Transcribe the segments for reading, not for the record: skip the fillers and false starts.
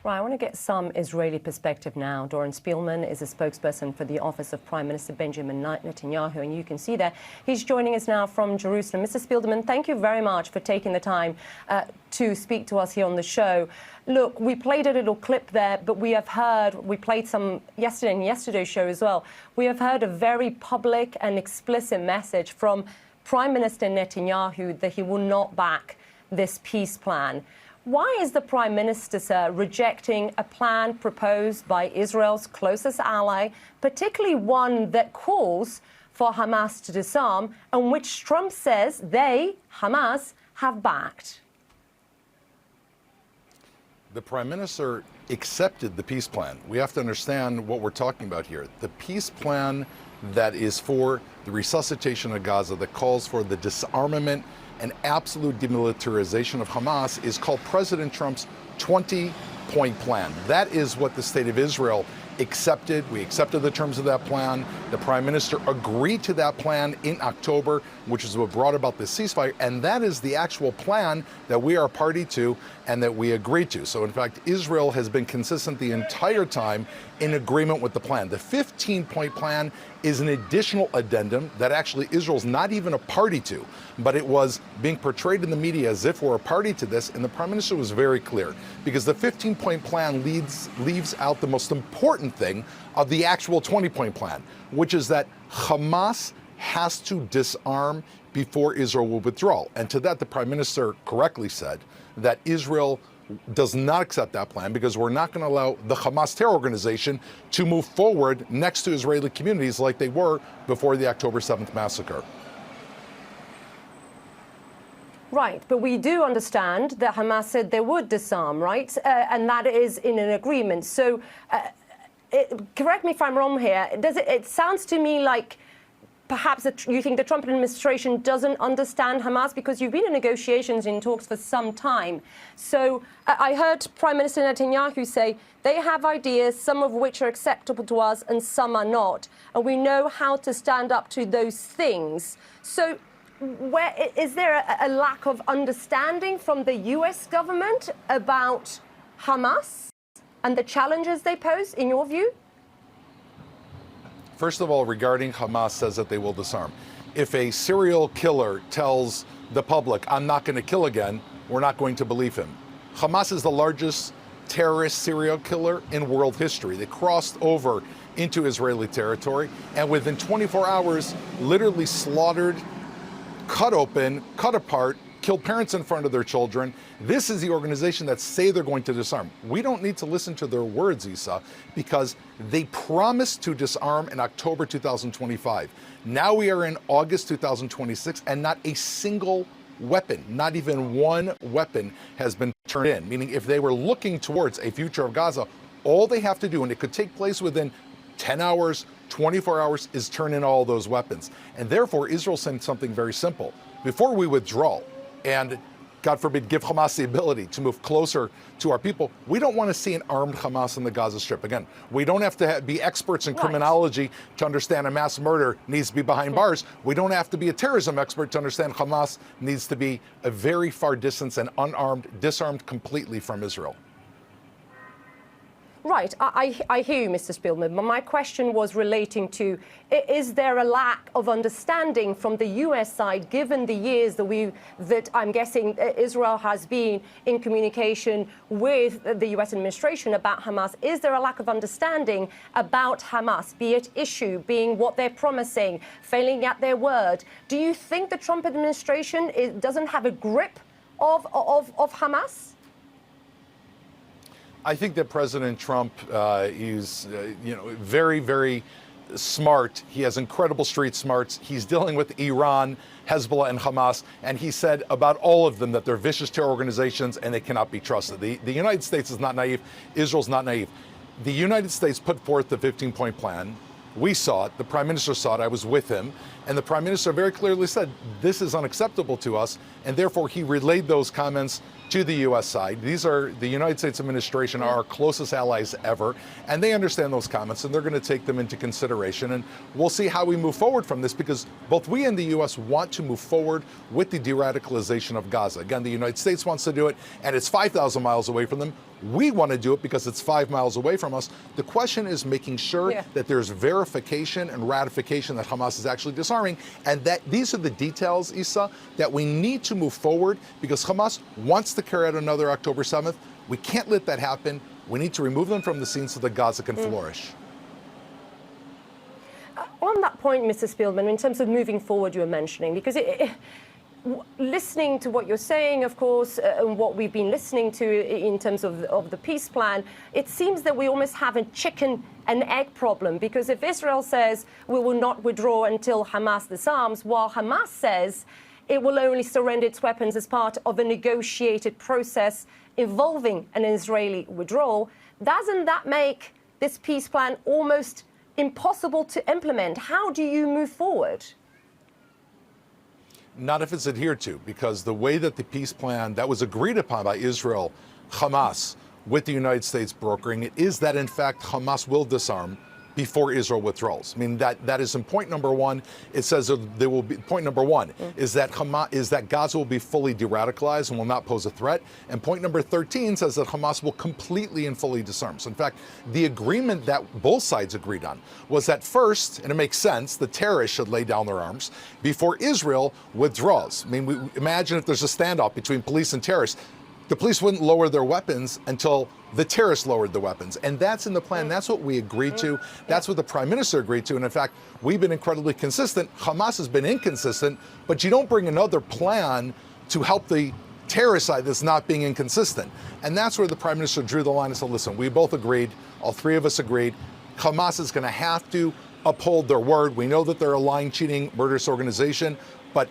Right, I want to get some Israeli perspective now. Doron Spielman is a spokesperson for the office of Prime Minister Benjamin Netanyahu, and you can see there he's joining us now from Jerusalem. Mr. Spielman, thank you very much for taking the time to speak to us here on the show. Look, we played a little clip there, but we played some yesterday in yesterday's show as well. We have heard a very public and explicit message from Prime Minister Netanyahu that he will not back this peace plan. Why is the Prime Minister, sir, rejecting a plan proposed by Israel's closest ally, particularly one that calls for Hamas to disarm, and which Trump says they, Hamas, have backed? The Prime Minister accepted the peace plan. We have to understand what we're talking about here. The peace plan that is for the resuscitation of Gaza, that calls for the disarmament and absolute demilitarization of Hamas, is called President Trump's 20-point plan. That is what the state of Israel accepted. We accepted the terms of that plan. The Prime Minister agreed to that plan in October, which is what brought about the ceasefire. And that is the actual plan that we are party to and that we agreed to. So, in fact, Israel has been consistent the entire time in agreement with the plan. The 15-point plan is an additional addendum that actually Israel's not even a party to, but it was being portrayed in the media as if we're a party to this, and the Prime Minister was very clear, because the 15-point plan leaves out the most important thing of the actual 20-point plan, which is that Hamas has to disarm before Israel will withdraw. And to that, the Prime Minister correctly said that Israel does not accept that plan because we're not going to allow the Hamas terror organization to move forward next to Israeli communities like they were before the October 7th massacre. Right, but we do understand that Hamas said they would disarm, right? And that is in an agreement. So, correct me if I'm wrong here. It sounds to me like perhaps you think the Trump administration doesn't understand Hamas, because you've been in negotiations and talks for some time. So I heard Prime Minister Netanyahu say they have ideas, some of which are acceptable to us and some are not. And we know how to stand up to those things. So is there a lack of understanding from the U.S. government about Hamas and the challenges they pose, in your view? First of all, regarding Hamas says that they will disarm. If a serial killer tells the public, I'm not going to kill again, we're not going to believe him. Hamas is the largest terrorist serial killer in world history. They crossed over into Israeli territory and within 24 hours literally slaughtered, cut open, cut apart, killed parents in front of their children. This is the organization that say they're going to disarm. We don't need to listen to their words, Isa, because they promised to disarm in October 2025. Now we are in August 2026, and not a single weapon, not even one weapon, has been turned in. Meaning, if they were looking towards a future of Gaza, all they have to do, and it could take place within 10 hours, 24 hours, is turn in all those weapons. And therefore, Israel sent something very simple. Before we withdraw, and God forbid, give Hamas the ability to move closer to our people, we don't want to see an armed Hamas in the Gaza Strip. Again, we don't have to be experts in criminology to understand a mass murder needs to be behind bars. We don't have to be a terrorism expert to understand Hamas needs to be a very far distance and unarmed, disarmed completely from Israel. Right, I hear you, Mr. Spielman, but my question was relating to, is there a lack of understanding from the U.S. side, given the years that I'm guessing Israel has been in communication with the U.S. administration about Hamas? Is there a lack of understanding about Hamas, be it issue, being what they're promising, failing at their word? Do you think the Trump administration doesn't have a grip of Hamas? I think that President Trump is, very, very smart. He has incredible street smarts. He's dealing with Iran, Hezbollah, and Hamas, and he said about all of them that they're vicious terror organizations and they cannot be trusted. The United States is not naive. Israel's not naive. The United States put forth the 15-point plan. We saw it, the Prime Minister saw it, I was with him, and the Prime Minister very clearly said, this is unacceptable to us, and therefore he relayed those comments to the U.S. side. These are the United States administration, are our closest allies ever, and they understand those comments, and they're going to take them into consideration, and we'll see how we move forward from this, because both we and the U.S. want to move forward with the de-radicalization of Gaza. Again, the United States wants to do it, and it's 5,000 miles away from them. We want to do it because it's 5 miles away from us. The question is making sure that there's verification and ratification that Hamas is actually disarming, and that these are the details, Issa, that we need to move forward, because Hamas wants to carry out another October 7th. We can't let that happen. We need to remove them from the scene so that Gaza can flourish. On that point, Mr. Spielman, in terms of moving forward, you were mentioning, because listening to what you're saying, of course, and what we've been listening to in terms of the peace plan, it seems that we almost have a chicken and egg problem, because if Israel says we will not withdraw until Hamas disarms, while Hamas says it will only surrender its weapons as part of a negotiated process involving an Israeli withdrawal, doesn't that make this peace plan almost impossible to implement? How do you move forward? Not if it's adhered to, because the way that the peace plan that was agreed upon by Israel, Hamas, with the United States brokering it, is that in fact Hamas will disarm before Israel withdraws. I mean, that is in point number one. It says that there will be, point number one is that Gaza will be fully de-radicalized and will not pose a threat. And point number 13 says that Hamas will completely and fully disarm. So in fact, the agreement that both sides agreed on was that first, and it makes sense, the terrorists should lay down their arms before Israel withdraws. I mean, imagine if there's a standoff between police and terrorists. The police wouldn't lower their weapons until the terrorists lowered the weapons. And that's in the plan. That's what we agreed to. That's what the Prime Minister agreed to. And in fact, we've been incredibly consistent. Hamas has been inconsistent, but you don't bring another plan to help the terrorist side that's not being inconsistent. And that's where the Prime Minister drew the line and said, listen, we both agreed, all three of us agreed, Hamas is going to have to uphold their word. We know that they're a lying, cheating, murderous organization, but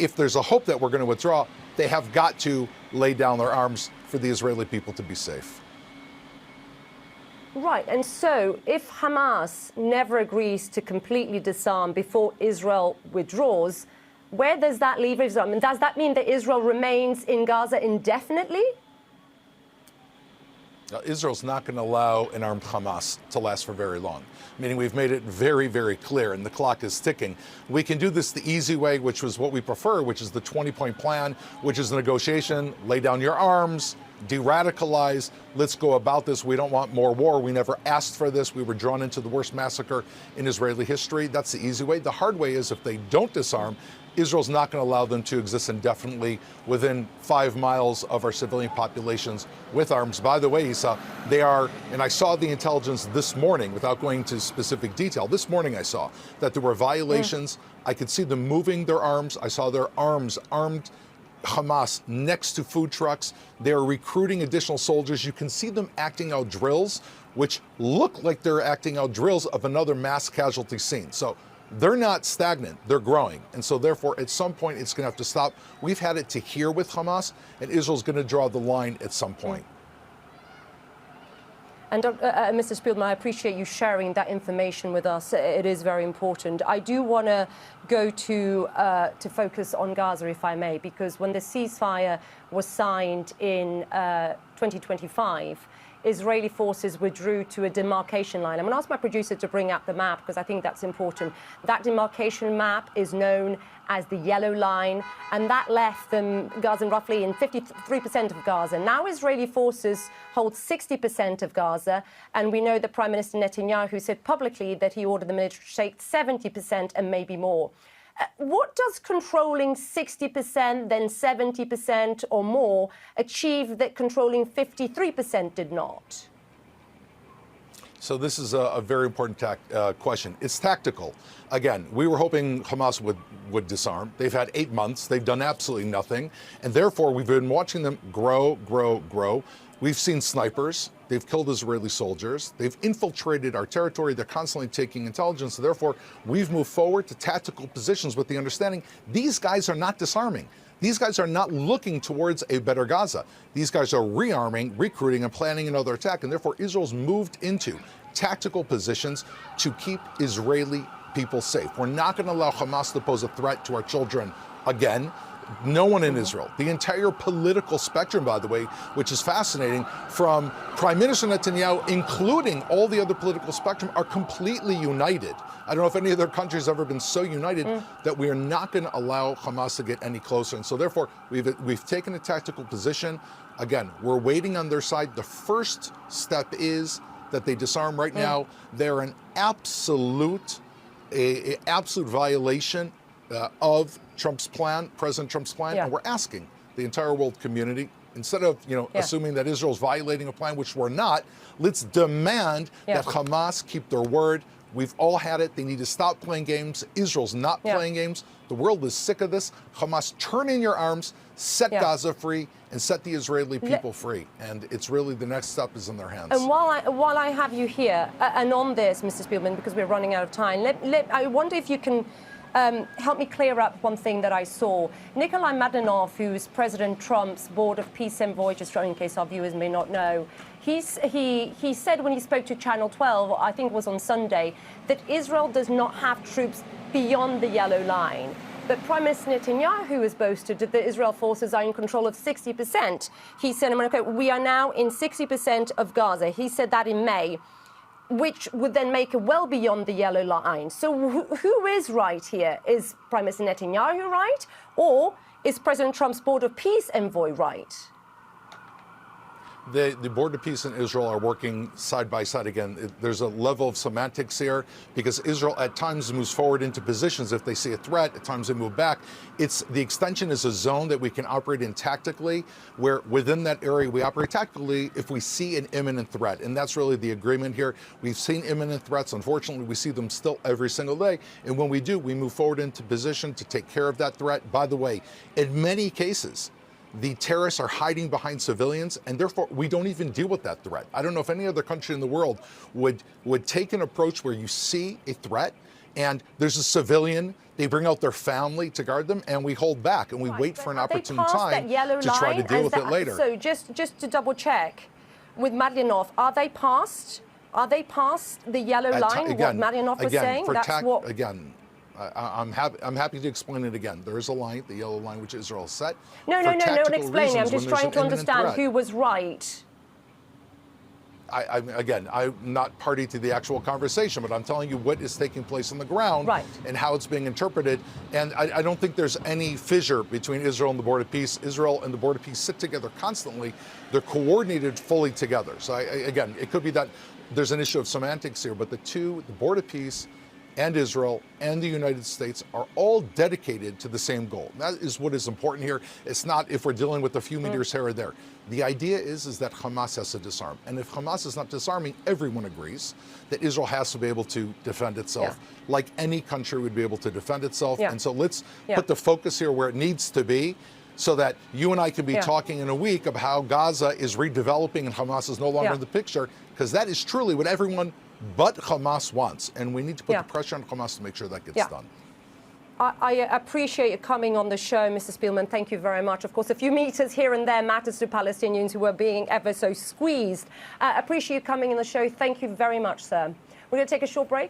if there's a hope that we're going to withdraw, they have got to lay down their arms for the Israeli people to be safe. Right, and so if Hamas never agrees to completely disarm before Israel withdraws, where does that leave Israel? I mean, does that mean that Israel remains in Gaza indefinitely? Now, Israel's not going to allow an armed Hamas to last for very long, meaning we've made it very, very clear, and the clock is ticking. We can do this the easy way, which was what we prefer, which is the 20-point plan, which is a negotiation, lay down your arms, de-radicalize, let's go about this. We don't want more war. We never asked for this. We were drawn into the worst massacre in Israeli history. That's the easy way. The hard way is if they don't disarm, Israel's not going to allow them to exist indefinitely within 5 miles of our civilian populations with arms. By the way, Issa, they are, and I saw the intelligence this morning, without going into specific detail, this morning I saw that there were violations. I could see them moving their arms. I saw their arms, armed Hamas, next to food trucks. They're recruiting additional soldiers. You can see them acting out drills, which look like they're acting out drills of another mass casualty scene. So they're not stagnant, they're growing. And so therefore, at some point, it's going to have to stop. We've had it to here with Hamas, and Israel's going to draw the line at some point. And Mr. Spielman, I appreciate you sharing that information with us. It is very important. I do want to go to focus on Gaza, if I may, because when the ceasefire was signed in 2025, Israeli forces withdrew to a demarcation line. I'm going to ask my producer to bring up the map because I think that's important. That demarcation map is known as the yellow line, and that left them Gaza roughly in 53% of Gaza. Now Israeli forces hold 60% of Gaza, and we know that Prime Minister Netanyahu said publicly that he ordered the military to take 70% and maybe more. What does controlling 60%, then 70% or more achieve that controlling 53% did not? So this is a very important question. It's tactical. Again, we were hoping Hamas would disarm. They've had 8 months. They've done absolutely nothing. And therefore, we've been watching them grow, grow, grow. We've seen snipers. They've killed Israeli soldiers. They've infiltrated our territory. They're constantly taking intelligence. So therefore, we've moved forward to tactical positions with the understanding these guys are not disarming. These guys are not looking towards a better Gaza. These guys are rearming, recruiting, and planning another attack, and therefore Israel's moved into tactical positions to keep Israeli people safe. We're not going to allow Hamas to pose a threat to our children again. No one in Israel, the entire political spectrum, by the way, which is fascinating, from Prime Minister Netanyahu, including all the other political spectrum, are completely united. I don't know if any other country has ever been so united that we are not going to allow Hamas to get any closer. And so therefore, we've taken a tactical position. Again, we're waiting on their side. The first step is that they disarm right now. They're an absolute violation of Trump's plan, President Trump's plan, and we're asking the entire world community, instead of assuming that Israel's violating a plan, which we're not, let's demand that Hamas keep their word. We've all had it. They need to stop playing games. Israel's not playing games. The world is sick of this. Hamas, turn in your arms, set Gaza free, and set the Israeli people free. And it's really the next step is in their hands. And while I have you here, and on this, Mr. Spielman, because we're running out of time, I wonder if you can help me clear up one thing that I saw. Nikolai Mladenov, who is President Trump's Board of Peace envoy, just in case our viewers may not know, he said when he spoke to Channel 12, I think it was on Sunday, that Israel does not have troops beyond the yellow line. But Prime Minister Netanyahu has boasted that the Israel forces are in control of 60%. He said, we are now in 60% of Gaza. He said that in May, which would then make it well beyond the yellow line. So who is right here? Is Prime Minister Netanyahu right? Or is President Trump's Board of Peace envoy right? The Board of Peace and Israel are working side by side again. There's a level of semantics here because Israel at times moves forward into positions if they see a threat. At times they move back. The extension is a zone that we can operate in tactically, where within that area we operate tactically if we see an imminent threat. And that's really the agreement here. We've seen imminent threats. Unfortunately, we see them still every single day. And when we do, we move forward into position to take care of that threat. By the way, in many cases, the terrorists are hiding behind civilians, and therefore we don't even deal with that threat. I don't know if any other country in the world would take an approach where you see a threat and there's a civilian, they bring out their family to guard them, and we hold back and we wait for an opportune time to try to deal with it later. So just to double check, with Mladenov, are they past the yellow line? Again, what Mladenov was saying? I'm happy to explain it again. There is a line, the yellow line, which Israel set. No, don't explain it. I'm just trying to understand who was right. I'm not party to the actual conversation, but I'm telling you what is taking place on the ground and how it's being interpreted. And I don't think there's any fissure between Israel and the Board of Peace. Israel and the Board of Peace sit together constantly. They're coordinated fully together. So again, it could be that there's an issue of semantics here, but the Board of Peace and Israel and the United States are all dedicated to the same goal. That is what is important here. It's not if we're dealing with a few meters here or there. The idea is that Hamas has to disarm. And if Hamas is not disarming, everyone agrees that Israel has to be able to defend itself like any country would be able to defend itself. And so let's put the focus here where it needs to be, so that you and I can be talking in a week about how Gaza is redeveloping and Hamas is no longer in the picture, because that is truly what everyone but Hamas wants, and we need to put the pressure on Hamas to make sure that gets done. I appreciate you coming on the show, Mr. Spielman. Thank you very much. Of course, a few meters here and there matters to Palestinians who are being ever so squeezed. Appreciate you coming on the show. Thank you very much, sir. We're going to take a short break.